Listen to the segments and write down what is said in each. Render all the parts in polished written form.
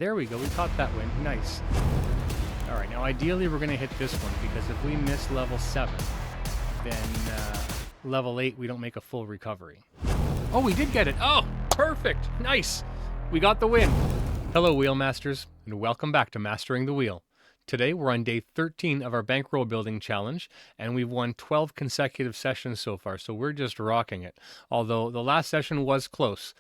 There we go. We caught that win. Nice. All right. Now, ideally, we're going to hit this one because if we miss level 7, then level 8, we don't make a full recovery. Oh, we did get it. Oh, perfect. Nice. We got the win. Hello, Wheelmasters, and welcome back to Mastering the Wheel. Today, we're on day 13 of our Bankroll building challenge, and we've won 12 consecutive sessions so far, so we're just rocking it. Although the last session was close.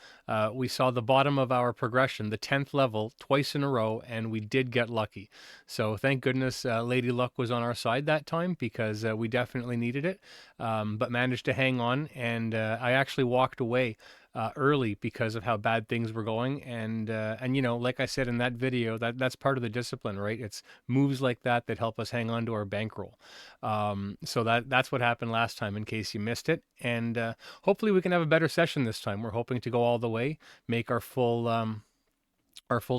We saw the bottom of our progression, the 10th level, twice in a row, and we did get lucky. So thank goodness Lady Luck was on our side that time because we definitely needed it, but managed to hang on, and I actually walked away early because of how bad things were going, and you know, like I said in that video, that's part of the discipline, right? It's moves like that that help us hang on to our bankroll. So that's what happened last time, in case you missed it, and hopefully we can have a better session this time. We're hoping to go all the way, make our full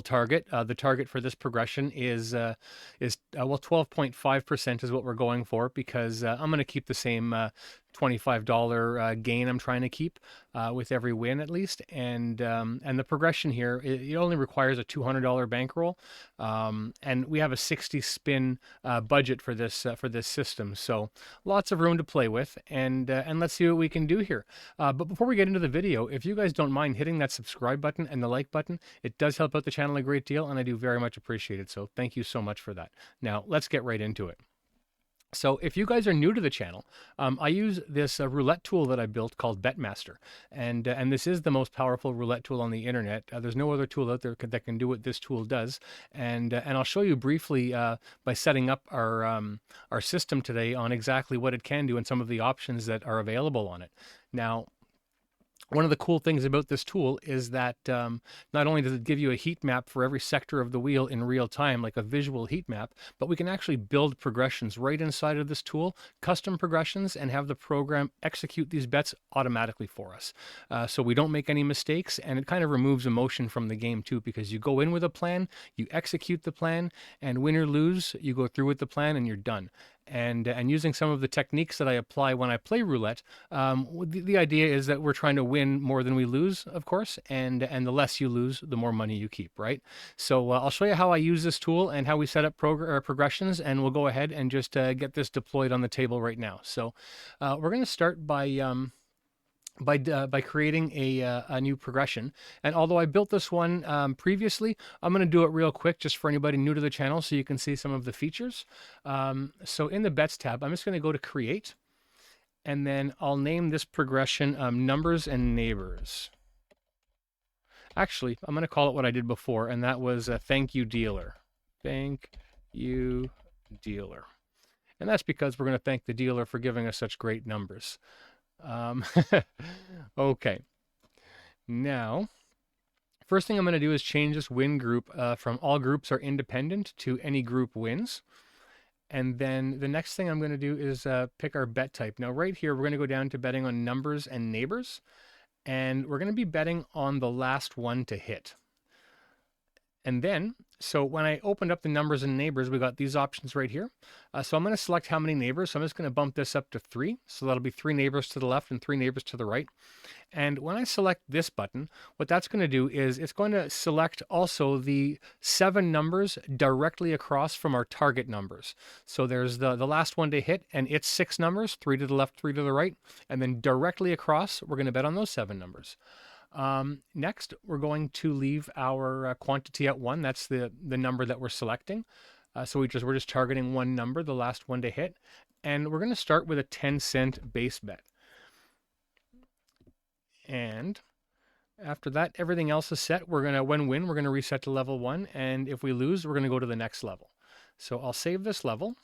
target. The target for this progression is well, 12.5% is what we're going for, because I'm going to keep the same $25 gain I'm trying to keep with every win at least, and the progression here, it only requires a $200 bankroll, and we have a 60 spin budget for this system, so lots of room to play with, and let's see what we can do here. But before we get into the video, if you guys don't mind hitting that subscribe button and the like button, it does help out the channel a great deal, and I do very much appreciate it, so thank you so much for that. Now let's get right into it. So if you guys are new to the channel, I use this roulette tool that I built called Betmaster, and this is the most powerful roulette tool on the internet. There's no other tool out there that can do what this tool does, and I'll show you briefly by setting up our system today on exactly what it can do and some of the options that are available on it. Now, one of the cool things about this tool is that not only does it give you a heat map for every sector of the wheel in real time, like a visual heat map, but we can actually build progressions right inside of this tool, custom progressions, and have the program execute these bets automatically for us. So we don't make any mistakes, and it kind of removes emotion from the game too, because you go in with a plan, you execute the plan, and win or lose, you go through with the plan and you're done. And using some of the techniques that I apply when I play roulette, the idea is that we're trying to win more than we lose, of course, and the less you lose, the more money you keep, right? So I'll show you how I use this tool and how we set up progressions, and we'll go ahead and just get this deployed on the table right now. So we're going to start by creating a new progression. And although I built this one previously, I'm going to do it real quick just for anybody new to the channel so you can see some of the features. So in the Bets tab, I'm just going to go to Create, and then I'll name this progression Numbers and Neighbors. Actually, I'm going to call it what I did before, and that was Thank You Dealer. Thank you, Dealer. And that's because we're going to thank the dealer for giving us such great numbers. Okay, now first thing I'm going to do is change this win group from all groups are independent to any group wins. And then the next thing I'm going to do is pick our bet type. Now right here we're going to go down to betting on numbers and neighbors, and we're going to be betting on the last one to hit. And then, so when I opened up the numbers and neighbors, we got these options right here. So I'm going to select how many neighbors. So I'm just going to bump this up to 3. So that'll be 3 neighbors to the left and 3 neighbors to the right. And when I select this button, what that's going to do is it's going to select also the 7 numbers directly across from our target numbers. So there's the last one to hit, and it's 6 numbers, 3 to the left, 3 to the right. And then directly across, we're going to bet on those 7 numbers. Next, we're going to leave our quantity at 1. That's the number that we're selecting. So we're just targeting one number, the last one to hit. And we're going to start with a 10-cent base bet. And after that, everything else is set. We're going to, when win, we're going to reset to level 1. And if we lose, we're going to go to the next level. So I'll save this level.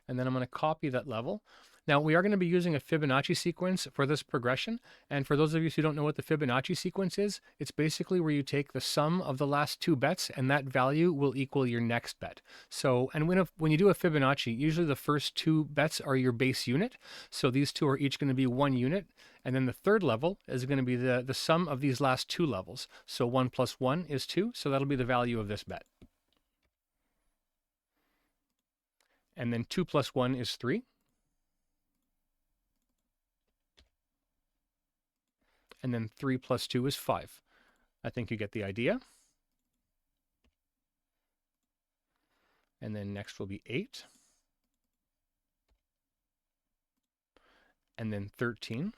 And then I'm going to copy that level. Now, we are going to be using a Fibonacci sequence for this progression. And for those of you who don't know what the Fibonacci sequence is, it's basically where you take the sum of the last 2 bets, and that value will equal your next bet. So, and when you do a Fibonacci, usually the first 2 bets are your base unit. So these 2 are each going to be 1 unit. And then the third level is going to be the sum of these last 2 levels. So 1 plus 1 is 2. So that'll be the value of this bet. And then 2 plus 1 is 3. And then 3 plus 2 is 5. I think you get the idea. And then next will be 8. And then 13.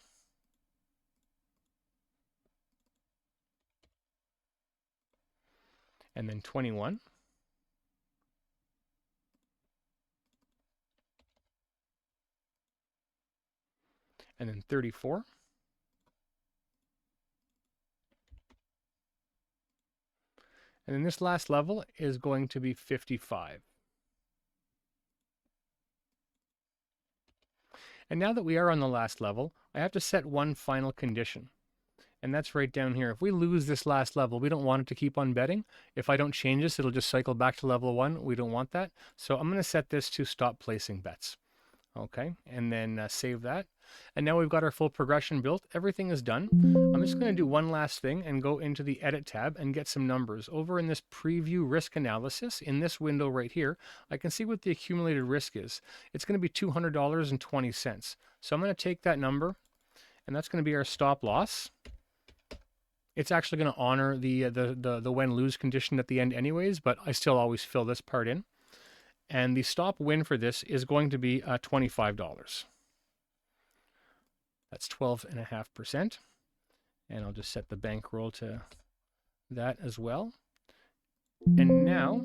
And then 21. And then 34. And then this last level is going to be 55. And now that we are on the last level, I have to set one final condition. And that's right down here. If we lose this last level, we don't want it to keep on betting. If I don't change this, it'll just cycle back to level 1. We don't want that. So I'm going to set this to stop placing bets. Okay, and then save that. And now we've got our full progression built. Everything is done. I'm just going to do one last thing and go into the Edit tab and get some numbers. Over in this Preview Risk Analysis, in this window right here, I can see what the accumulated risk is. It's going to be $200.20. So I'm going to take that number, and that's going to be our stop loss. It's actually going to honor the win-lose condition at the end anyways, but I still always fill this part in. And the stop win for this is going to be $25. That's 12.5%. And I'll just set the bankroll to that as well. And now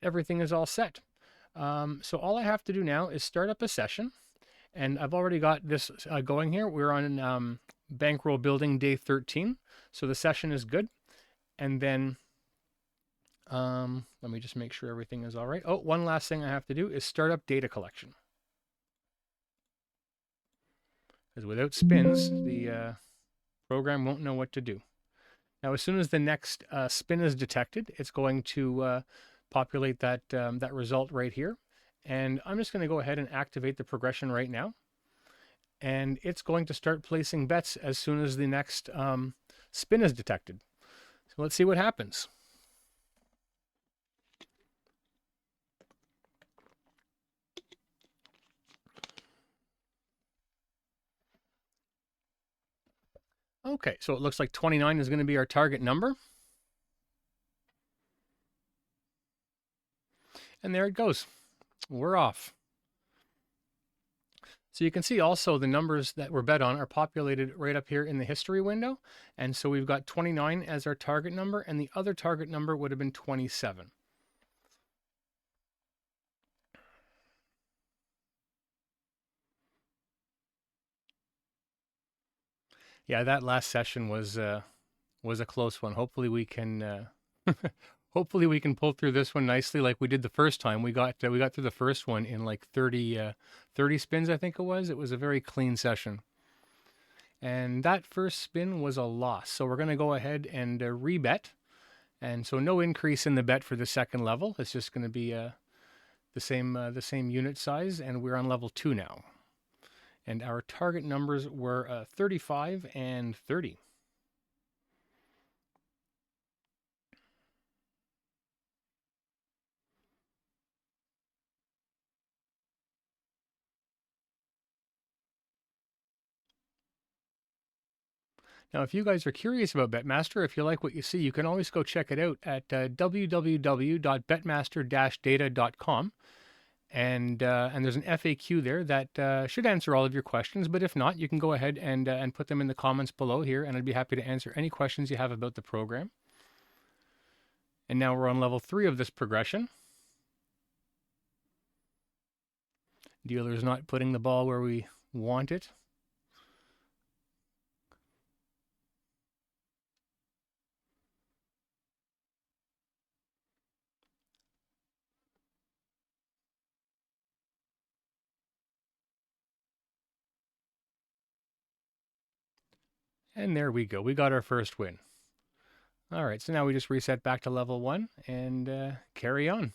everything is all set. So all I have to do now is start up a session. And I've already got this going here. We're on bankroll building day 13. So the session is good. And then let me just make sure everything is all right. Oh, one last thing I have to do is start up data collection. Because without spins, the program won't know what to do. Now, as soon as the next spin is detected, it's going to populate that, that result right here. And I'm just going to go ahead and activate the progression right now. And it's going to start placing bets as soon as the next spin is detected. So let's see what happens. Okay, so it looks like 29 is going to be our target number. And there it goes. We're off. So you can see also the numbers that were bet on are populated right up here in the history window. And so we've got 29 as our target number, and the other target number would have been 27. Yeah, that last session was a close one. Hopefully we can hopefully we can pull through this one nicely like we did the first time. We got through the first one in like 30 spins, I think it was. It was a very clean session. And that first spin was a loss. So we're going to go ahead and rebet. And so no increase in the bet for the second level. It's just going to be the same unit size, and we're on level 2 now. And our target numbers were 35 and 30. Now, if you guys are curious about Betmaster, if you like what you see, you can always go check it out at www.betmaster-data.com. And there's an FAQ there that should answer all of your questions. But if not, you can go ahead and put them in the comments below here, and I'd be happy to answer any questions you have about the program. And now we're on level 3 of this progression. Dealer's not putting the ball where we want it. And there we go. We got our first win. All right, so now we just reset back to level 1 and carry on.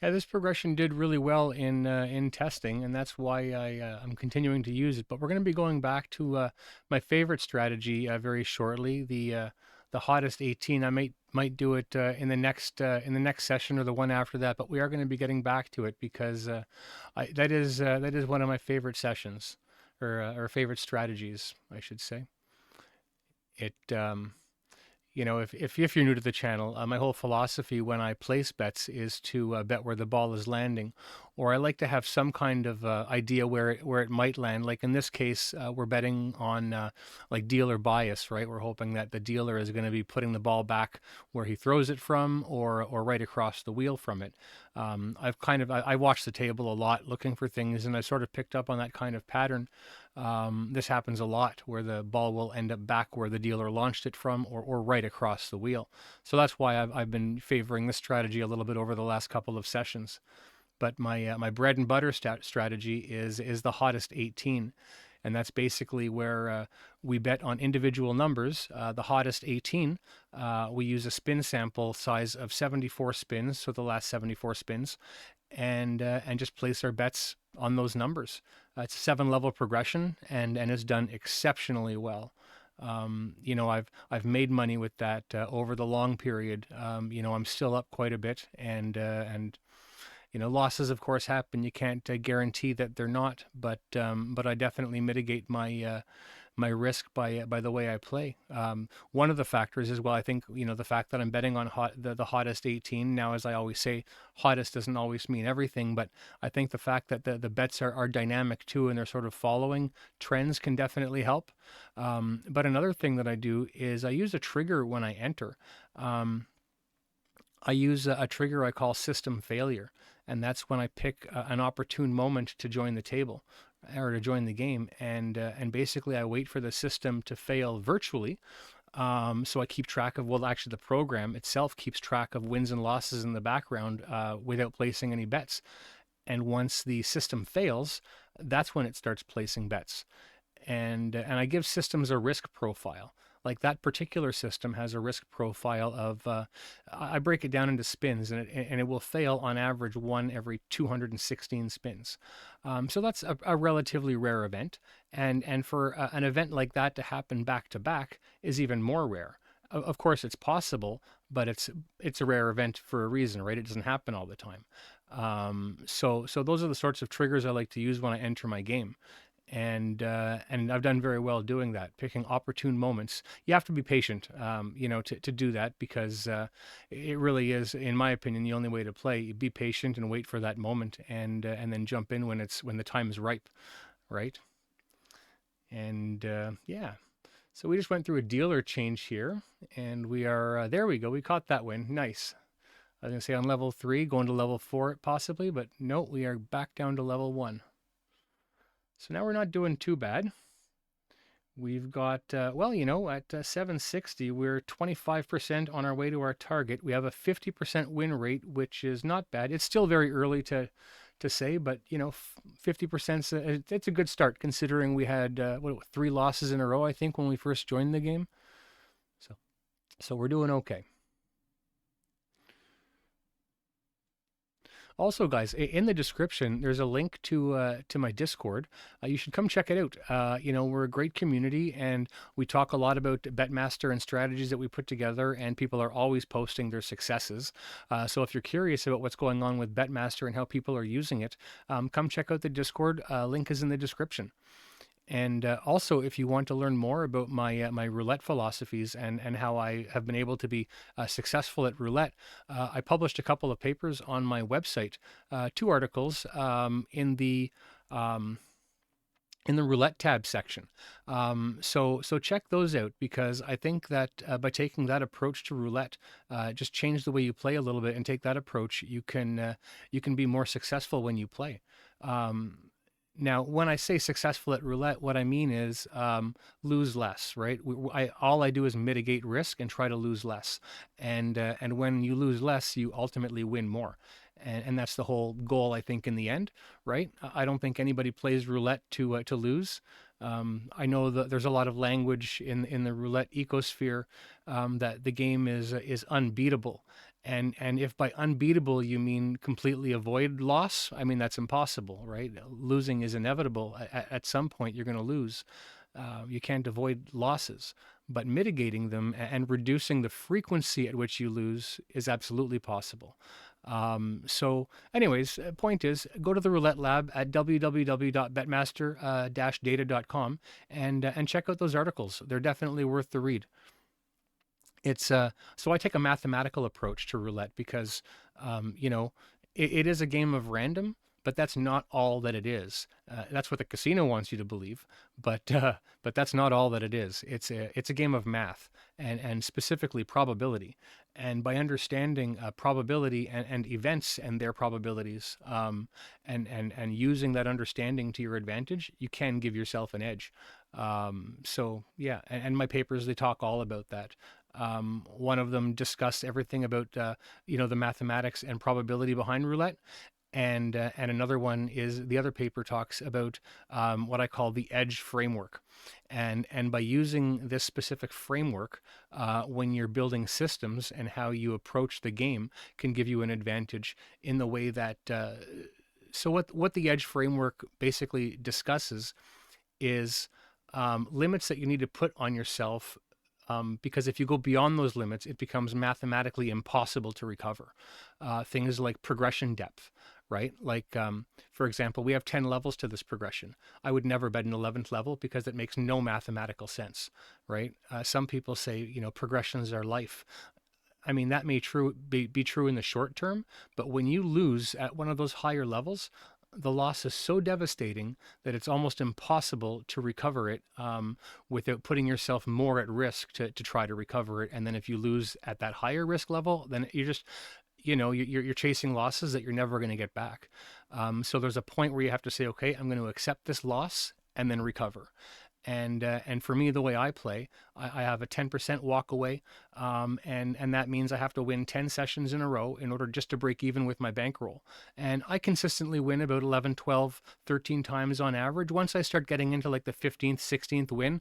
Yeah, this progression did really well in testing, and that's why I'm continuing to use it. But we're going to be going back to my favorite strategy very shortly, the the hottest 18. I might do it in the next session or the one after that. But we are going to be getting back to it because that is one of my favorite sessions or favorite strategies, I should say. It if you're new to the channel, my whole philosophy when I place bets is to bet where the ball is landing, or I like to have some kind of idea where it might land. Like in this case, we're betting on like dealer bias, right? We're hoping that the dealer is going to be putting the ball back where he throws it from, or right across the wheel from it. I watch the table a lot, looking for things, and I sort of picked up on that kind of pattern. This happens a lot where the ball will end up back where the dealer launched it from, or right across the wheel. So that's why I've been favoring this strategy a little bit over the last couple of sessions. But my bread and butter strategy is the hottest 18, and that's basically where we bet on individual numbers. The hottest 18, we use a spin sample size of 74 spins, so the last 74 spins, and just place our bets on those numbers. It's a 7-level progression, and it's done exceptionally well. I've made money with that over the long period. I'm still up quite a bit, and losses of course happen. You can't guarantee that they're not, but I definitely mitigate my risk by the way I play. One of the factors is, well, I think the fact that I'm betting on the hottest 18 now. As I always say, hottest doesn't always mean everything, but I think the fact that the bets are dynamic too, and they're sort of following trends can definitely help. But another thing that I do is I use a trigger when I enter. I use a trigger I call system failure, and that's when I pick an opportune moment to join the table or to join the game, and basically I wait for the system to fail virtually. So I keep track of, well, actually the program itself keeps track of wins and losses in the background without placing any bets. And once the system fails, that's when it starts placing bets. And I give systems a risk profile. Like that particular system has a risk profile of, I break it down into spins, and it will fail on average one every 216 spins. So that's a relatively rare event, and for an event like that to happen back to back is even more rare. Of course, it's possible, but it's a rare event for a reason, right? It doesn't happen all the time. So those are the sorts of triggers I like to use when I enter my game. And I've done very well doing that, picking opportune moments. You have to be patient, to do that, because it really is, in my opinion, the only way to play. Be patient and wait for that moment, and then jump in when the time is ripe, right? And yeah, so we just went through a dealer change here, and we are there. We go. We caught that win. Nice. I was gonna say on level 3, going to level 4 possibly, but no, we are back down to level 1. So now we're not doing too bad. We've got, at 760, we're 25% on our way to our target. We have a 50% win rate, which is not bad. It's still very early to say, but 50%, it's a good start considering we had 3 losses in a row, I think, when we first joined the game. So we're doing okay. Also, guys, in the description, there's a link to my Discord. You should come check it out. We're a great community, and we talk a lot about Betmaster and strategies that we put together, and people are always posting their successes. So if you're curious about what's going on with Betmaster and how people are using it, come check out the Discord. Link is in the description. And also, if you want to learn more about my roulette philosophies and how I have been able to be successful at roulette, I published a couple of papers on my website, 2 articles in the roulette tab section. So check those out, because I think that by taking that approach to roulette, just change the way you play a little bit and take that approach, you can be more successful when you play. Now, when I say successful at roulette, what I mean is lose less, right? All I do is mitigate risk and try to lose less. And when you lose less, you ultimately win more. And that's the whole goal, I think, in the end, right? I don't think anybody plays roulette to lose. I know that there's a lot of language in the roulette ecosphere that the game is unbeatable. And if by unbeatable you mean completely avoid loss, I mean, that's impossible, right? Losing is inevitable. At some point, you're going to lose. You can't avoid losses. but mitigating them and reducing the frequency at which you lose is absolutely possible. So anyways, point is, go to the Roulette Lab at www.betmaster-data.com and check out those articles. They're definitely worth the read. It's so I take a mathematical approach to roulette because you know, it is a game of random, but that's not all that it is. That's what the casino wants you to believe, but that's not all that it is. It's a game of math and specifically probability. And by understanding probability and events and their probabilities, and using that understanding to your advantage, you can give yourself an edge. So yeah, and my papers, they talk all about that. One of them discuss everything about the mathematics and probability behind roulette, and another one is the other paper talks about what I call the edge framework, and by using this specific framework, when you're building systems and how you approach the game can give you an advantage in the way that. So what the edge framework basically discusses is limits that you need to put on yourself, because if you go beyond those limits, it becomes mathematically impossible to recover. Things like progression depth, right? Like, for example, we have 10 levels to this progression. I would never bet an 11th level because it makes no mathematical sense, right? Some people say, progressions are life. I mean, that may be true in the short term, but when you lose at one of those higher levels, the loss is so devastating that it's almost impossible to recover it, without putting yourself more at risk to try to recover it. And then if you lose at that higher risk level, then you're just, you're chasing losses that you're never going to get back. So there's a point where you have to say, okay, I'm going to accept this loss and then recover. And for me, the way I play, I have a 10% walk away, and that means I have to win 10 sessions in a row in order just to break even with my bankroll. And I consistently win about 11, 12, 13 times on average. Once I start getting into like the 15th, 16th win,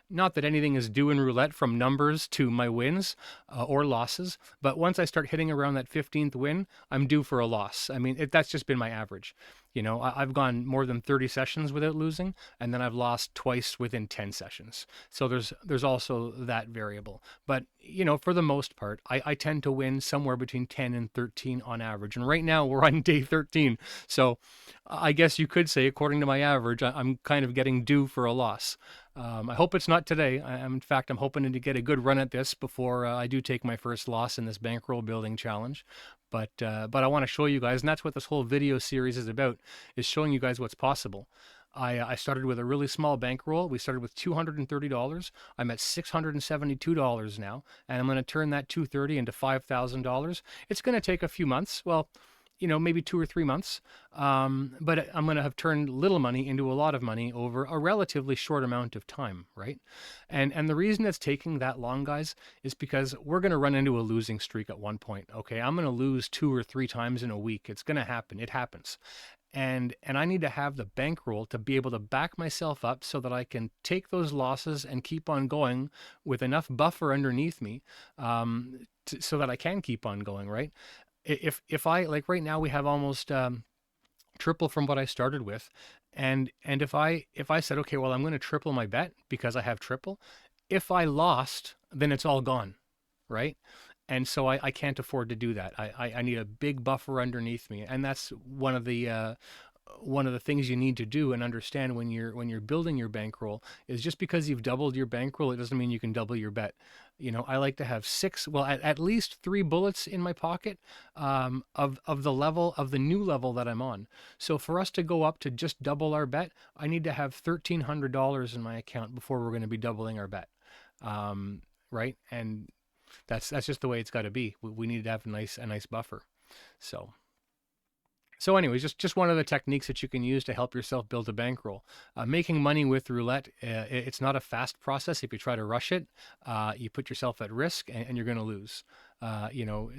not that anything is due in roulette from numbers to my wins or losses, but once I start hitting around that 15th win, I'm due for a loss. I mean, that's just been my average. I've gone more than 30 sessions without losing, and then I've lost twice within 10 sessions. So there's also that variable. But, for the most part, I tend to win somewhere between 10 and 13 on average. And right now we're on day 13. So I guess you could say, according to my average, I'm kind of getting due for a loss. I hope it's not today. In fact, I'm hoping to get a good run at this before I do take my first loss in this bankroll building challenge. But I want to show you guys, and that's what this whole video series is about, is showing you guys what's possible. I started with a really small bankroll. We started with $230. I'm at $672 now, and I'm going to turn that $230 into $5,000. It's going to take a few months. Well, maybe 2 or 3 months. But I'm going to have turned little money into a lot of money over a relatively short amount of time, right? And the reason it's taking that long, guys, is because we're going to run into a losing streak at one point, okay? I'm going to lose 2 or 3 times in a week. It's going to happen. It happens. And I need to have the bankroll to be able to back myself up so that I can take those losses and keep on going with enough buffer underneath me, so that I can keep on going, right? If I, like right now, we have almost triple from what I started with, and if I said, okay, well, I'm going to triple my bet because I have triple, if I lost, then it's all gone, right? And so I can't afford to do that. I need a big buffer underneath me, and that's one of the things you need to do and understand when you're building your bankroll is just because you've doubled your bankroll, it doesn't mean you can double your bet. I like to have at least 3 bullets in my pocket, of the new level that I'm on. So for us to go up to just double our bet, I need to have $1,300 in my account before we're going to be doubling our bet, right? And that's just the way it's got to be. We need to have a nice buffer. So anyways, just one of the techniques that you can use to help yourself build a bankroll. Making money with roulette, it's not a fast process. If you try to rush it, you put yourself at risk, and you're going to lose,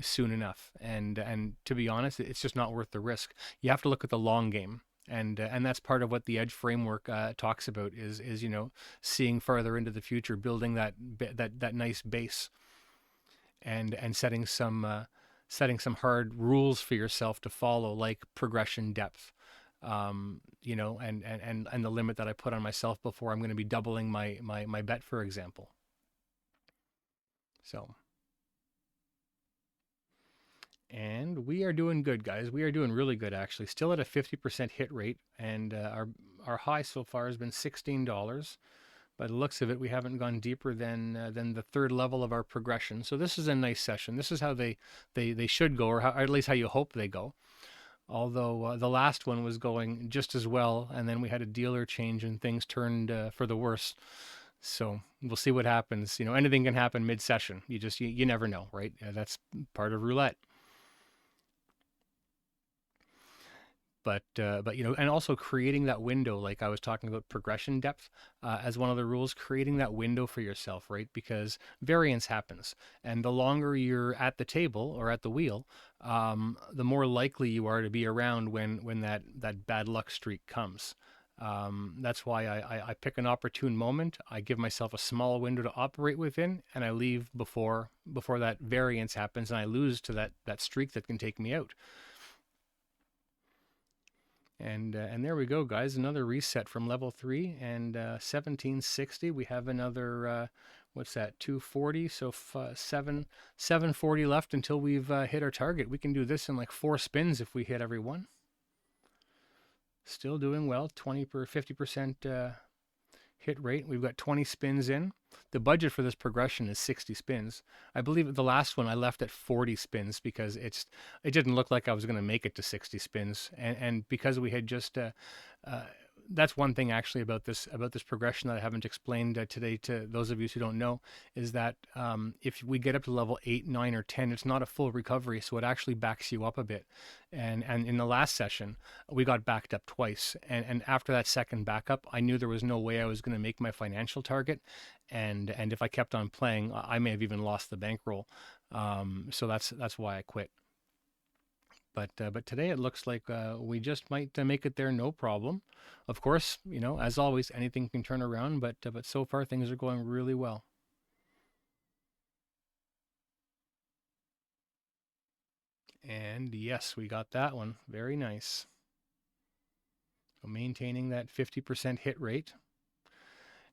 soon enough. And to be honest, it's just not worth the risk. You have to look at the long game. And that's part of what the Edge framework talks about is seeing farther into the future, building that nice base, and setting some hard rules for yourself to follow, like progression depth, and the limit that I put on myself before I'm going to be doubling my bet, for example. So, and we are doing good, guys. We are doing really good, actually. Still at a 50% hit rate, and our high so far has been $16. By the looks of it, we haven't gone deeper than the third level of our progression. So this is a nice session. This is how they should go, or at least how you hope they go. Although the last one was going just as well, and then we had a dealer change and things turned for the worse. So we'll see what happens. You know, anything can happen mid-session. You never know, right? That's part of roulette. But you know, and also creating that window, like I was talking about progression depth as one of the rules, creating that window for yourself, right? Because variance happens, and the longer you're at the table or at the wheel, the more likely you are to be around when that bad luck streak comes. That's why I pick an opportune moment. I give myself a small window to operate within, and I leave before that variance happens, and I lose to that streak that can take me out. And there we go, guys. Another reset from level 3 and 1760. We have another, what's that, 240? So 740 left until we've hit our target. We can do this in like 4 spins if we hit every one. Still doing well, 50% hit rate. We've got 20 spins in. The budget for this progression is 60 spins. I believe the last one I left at 40 spins because it didn't look like I was going to make it to 60 spins, and because we had just that's one thing actually about this progression that I haven't explained today to those of you who don't know, is that if we get up to level 8, 9, or 10, it's not a full recovery, so it actually backs you up a bit. And in the last session, we got backed up twice. And after that second backup, I knew there was no way I was going to make my financial target. And if I kept on playing, I may have even lost the bankroll. So that's why I quit. But today it looks like we just might make it there, no problem. Of course, you know, as always, anything can turn around, but so far things are going really well. And yes, we got that one. Very nice. So maintaining that 50% hit rate.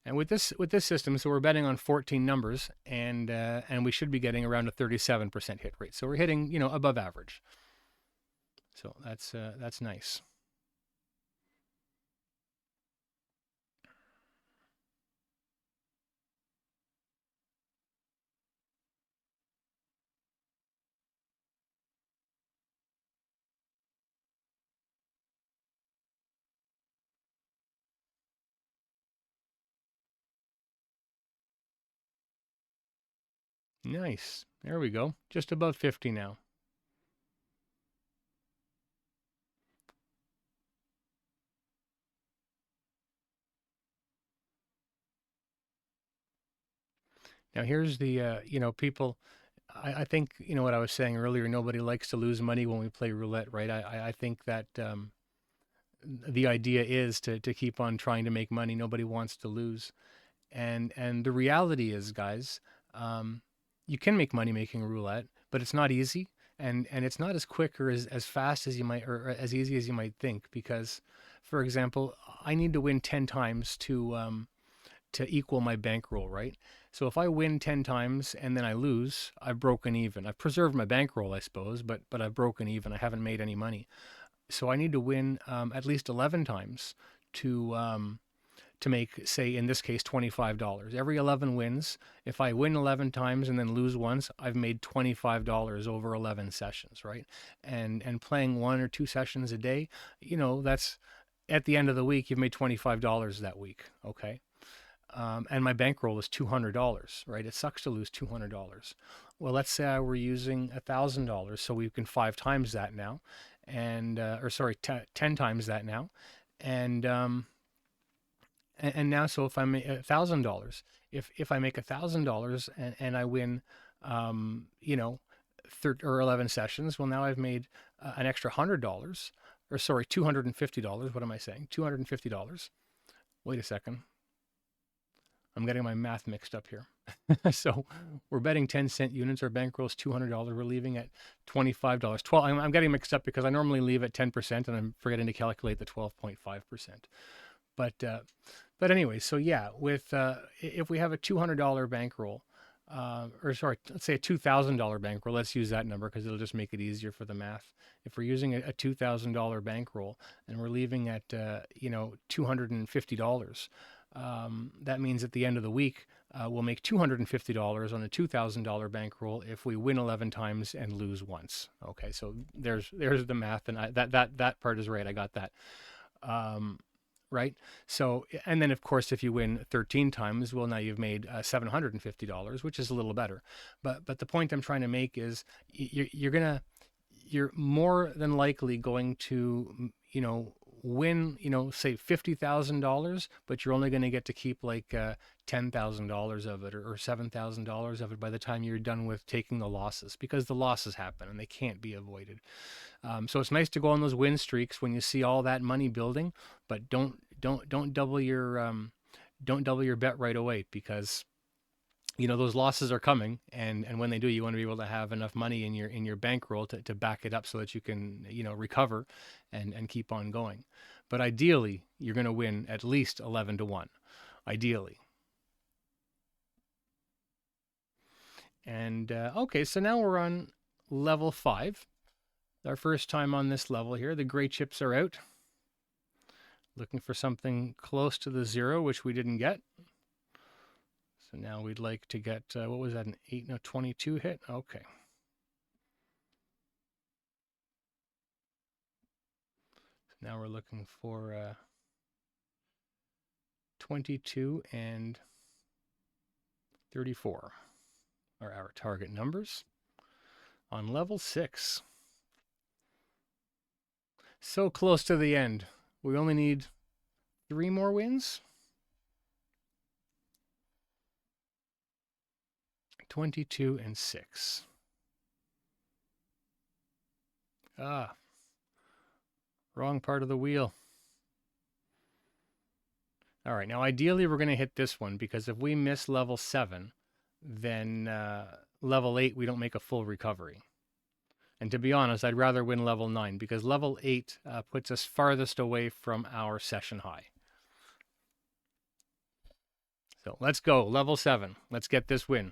And with this system, so we're betting on 14 numbers, and we should be getting around a 37% hit rate. So we're hitting, you know, above average. So that's nice. Nice. There we go. Just above 50 now. Now here's the, you know, people, I think, you know what I was saying earlier, nobody likes to lose money when we play roulette, right? I think that the idea is to keep on trying to make money. Nobody wants to lose. And the reality is, guys, you can make money making roulette, but it's not easy. And it's not as quick or as fast as you might, or as easy as you might think, because, for example, I need to win 10 times to equal my bankroll, right? So if I win 10 times and then I lose, I've broken even. I've preserved my bankroll, I suppose, but I've broken even. I haven't made any money. So I need to win at least 11 times to make, say, in this case, $25. Every 11 wins. If I win 11 times and then lose once, I've made $25 over 11 sessions, right? And playing 1 or 2 sessions a day, you know, that's at the end of the week, you've made $25 that week, okay? And my bankroll is $200, right? It sucks to lose $200. Well, let's say I were using $1,000, so we can 5 times that now, and or sorry, 10 times that now, and now, so if I make $1,000, if I make $1,000 and I win, you know, 11 sessions, well, now I've made an extra $100, or sorry, $250. What am I saying? $250. Wait a second. I'm getting my math mixed up here. So we're betting 10-cent units. Our bankroll is $200. We're leaving at $25. I'm getting mixed up because I normally leave at 10%, and I'm forgetting to calculate the 12.5%. But anyway, so yeah, with if we have a $200 bankroll, or sorry, let's say a $2,000 bankroll. Let's use that number because it'll just make it easier for the math. If we're using a $2,000 bankroll and we're leaving at $250, that means at the end of the week we'll make $250 on a $2,000 bankroll if we win 11 times and lose once. Okay, so there's the math, and that part is right. I got that. Right? So, and then of course, if you win 13 times, well, now you've made $750, which is a little better. But the point I'm trying to make is you're more than likely going to, win, say $50,000, but you're only going to get to keep like $10,000 of it or $7,000 of it by the time you're done with taking the losses, because the losses happen and they can't be avoided. So it's nice to go on those win streaks when you see all that money building, but don't double your bet right away, because those losses are coming, and when they do, you want to be able to have enough money in your bankroll to back it up so that you can recover and keep on going. But ideally, you're going to win at least 11 to 1. Ideally. And okay, so now we're on level 5. Our first time on this level here. The gray chips are out. Looking for something close to the 0, which we didn't get. So now we'd like to get, what was that, an 8, no, 22 hit? Okay. So now we're looking for 22 and 34 are our target numbers on level 6. So close to the end. We only need 3 more wins. 22 and 6. Wrong part of the wheel. All right, now ideally we're going to hit this one, because if we miss level 7, then level 8 we don't make a full recovery. And to be honest, I'd rather win level 9, because level 8 puts us farthest away from our session high. So let's go, level 7. Let's get this win.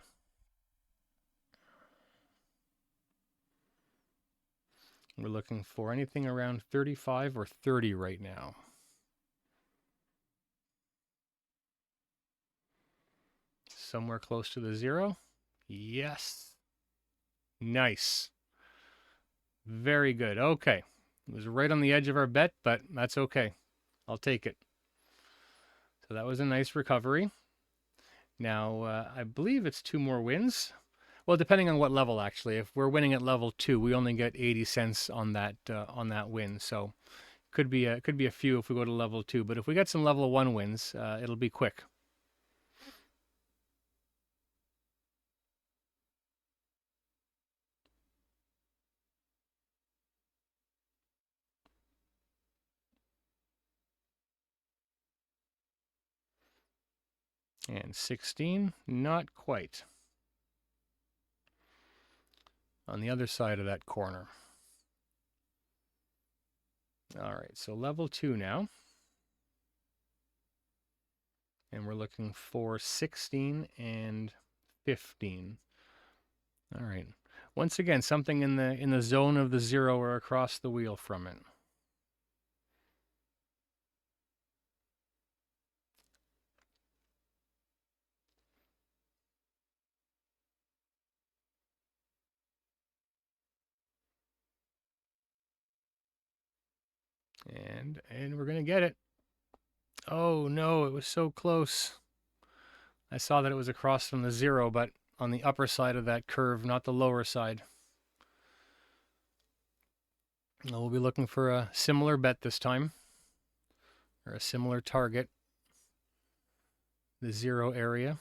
We're looking for anything around 35 or 30 right now. Somewhere close to the 0. Yes. Nice. Very good. Okay. It was right on the edge of our bet, but that's okay. I'll take it. So that was a nice recovery. Now, I believe it's 2 more wins. Well, depending on what level, actually. If we're winning at level 2, we only get 80 cents on that win. So could be a few if we go to level 2. But if we get some level 1 wins, it'll be quick. And 16, not quite. On the other side of that corner. All right, so level 2 now. And we're looking for 16 and 15. All right. Once again, something in the zone of the 0 or across the wheel from it. And we're going to get it. Oh, no, it was so close. I saw that it was across from the 0, but on the upper side of that curve, not the lower side. We'll be looking for a similar bet this time, or a similar target, the 0 area.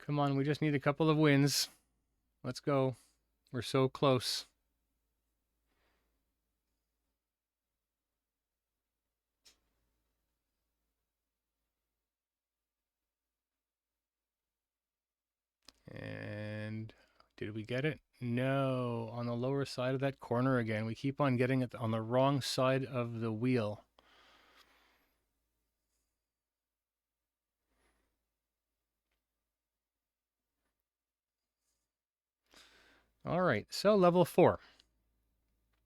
Come on, we just need a couple of wins. Let's go. We're so close. And did we get it? No, on the lower side of that corner again. We keep on getting it on the wrong side of the wheel. All right, so level 4.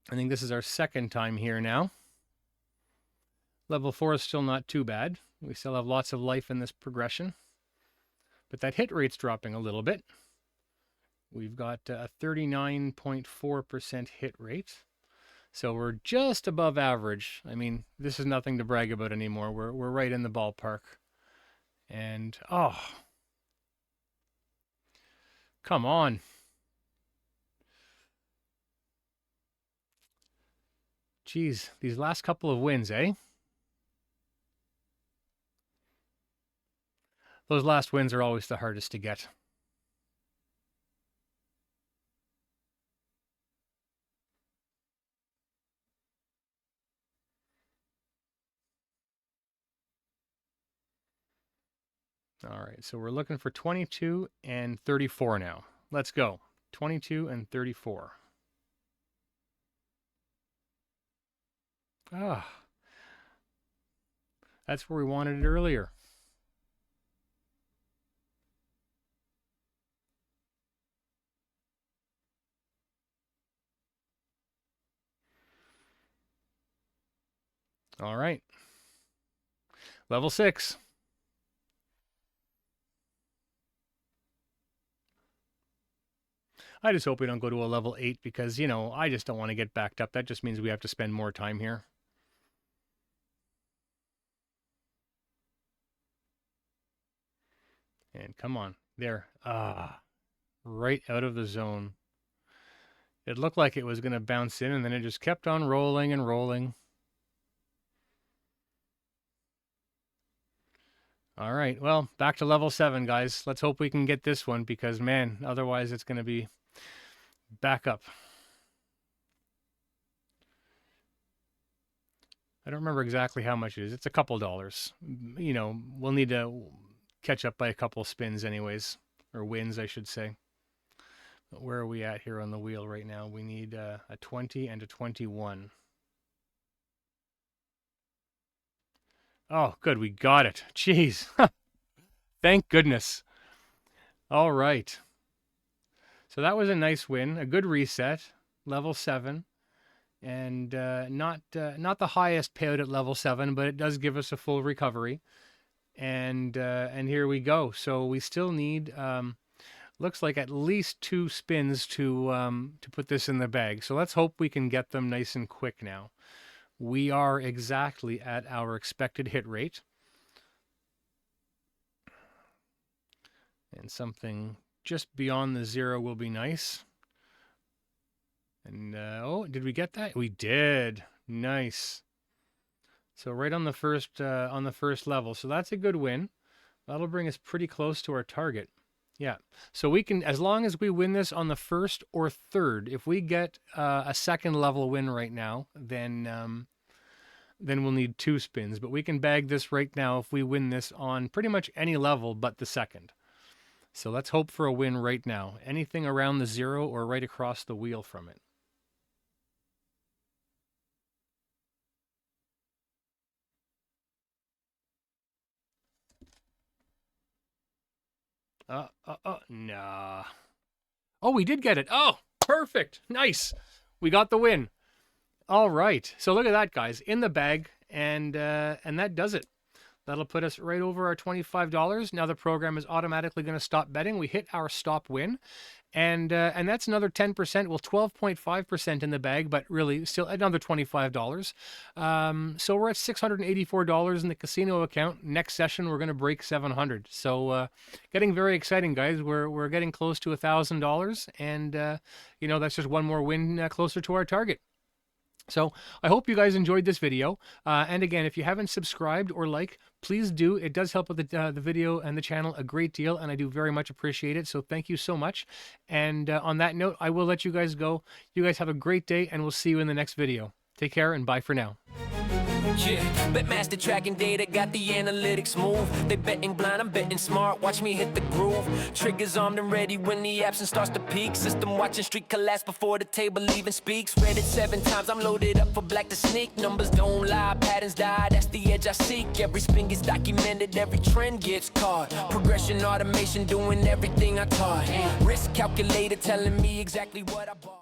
I think this is our second time here now. Level 4 is still not too bad. We still have lots of life in this progression. But that hit rate's dropping a little bit. We've got a 39.4% hit rate. So we're just above average. I mean, this is nothing to brag about anymore. We're right in the ballpark. And, oh, come on. Geez, these last couple of wins, eh? Those last wins are always the hardest to get. All right, so we're looking for 22 and 34 now. Let's go. 22 and 34. Ah, that's where we wanted it earlier. All right. Level 6. I just hope we don't go to a level 8 because, you know, I just don't want to get backed up. That just means we have to spend more time here. And come on. There. Ah, right out of the zone. It looked like it was going to bounce in, and then it just kept on rolling and rolling. All right, well, back to level 7, guys. Let's hope we can get this one because, man, otherwise it's going to be back up. I don't remember exactly how much it is. It's a couple dollars. You know, we'll need to catch up by a couple spins anyways, or wins, I should say. But where are we at here on the wheel right now? We need a 20 and a 21. Oh, good, we got it. Jeez. Thank goodness. All right. So that was a nice win, a good reset, level 7. And not the highest payout at level 7, but it does give us a full recovery. And here we go. So we still need, looks like at least 2 spins to put this in the bag. So let's hope we can get them nice and quick now. We are exactly at our expected hit rate. And something just beyond the 0 will be nice. And, oh, did we get that? We did. Nice. So right on the first level. So that's a good win. That'll bring us pretty close to our target. Yeah. So we can, as long as we win this on the first or third, if we get a second level win right now, then we'll need 2 spins. But we can bag this right now if we win this on pretty much any level but the second. So let's hope for a win right now. Anything around the 0 or right across the wheel from it. Nah. Oh, we did get it. Oh, perfect. Nice. We got the win. All right. So look at that, guys. In the bag, and that does it. That'll put us right over our $25. Now the program is automatically going to stop betting. We hit our stop win. And that's another 10%, well, 12.5% in the bag, but really still another $25. So we're at $684 in the casino account. Next session, we're going to break 700. So getting very exciting, guys. We're getting close to $1,000, and you know, that's just one more win closer to our target. So I hope you guys enjoyed this video. And again, if you haven't subscribed or liked, please do. It does help with the video and the channel a great deal, and I do very much appreciate it. So thank you so much. And on that note, I will let you guys go. You guys have a great day, and we'll see you in the next video. Take care, and bye for now. Yeah, bet master tracking data, got the analytics move. They betting blind, I'm betting smart, watch me hit the groove. Triggers armed and ready when the absence starts to peak. System watching street collapse before the table even speaks. Read it 7 times, I'm loaded up for black to sneak. Numbers don't lie, patterns die, that's the edge I seek. Every spin gets documented, every trend gets caught. Progression, automation, doing everything I taught. Risk calculator telling me exactly what I bought.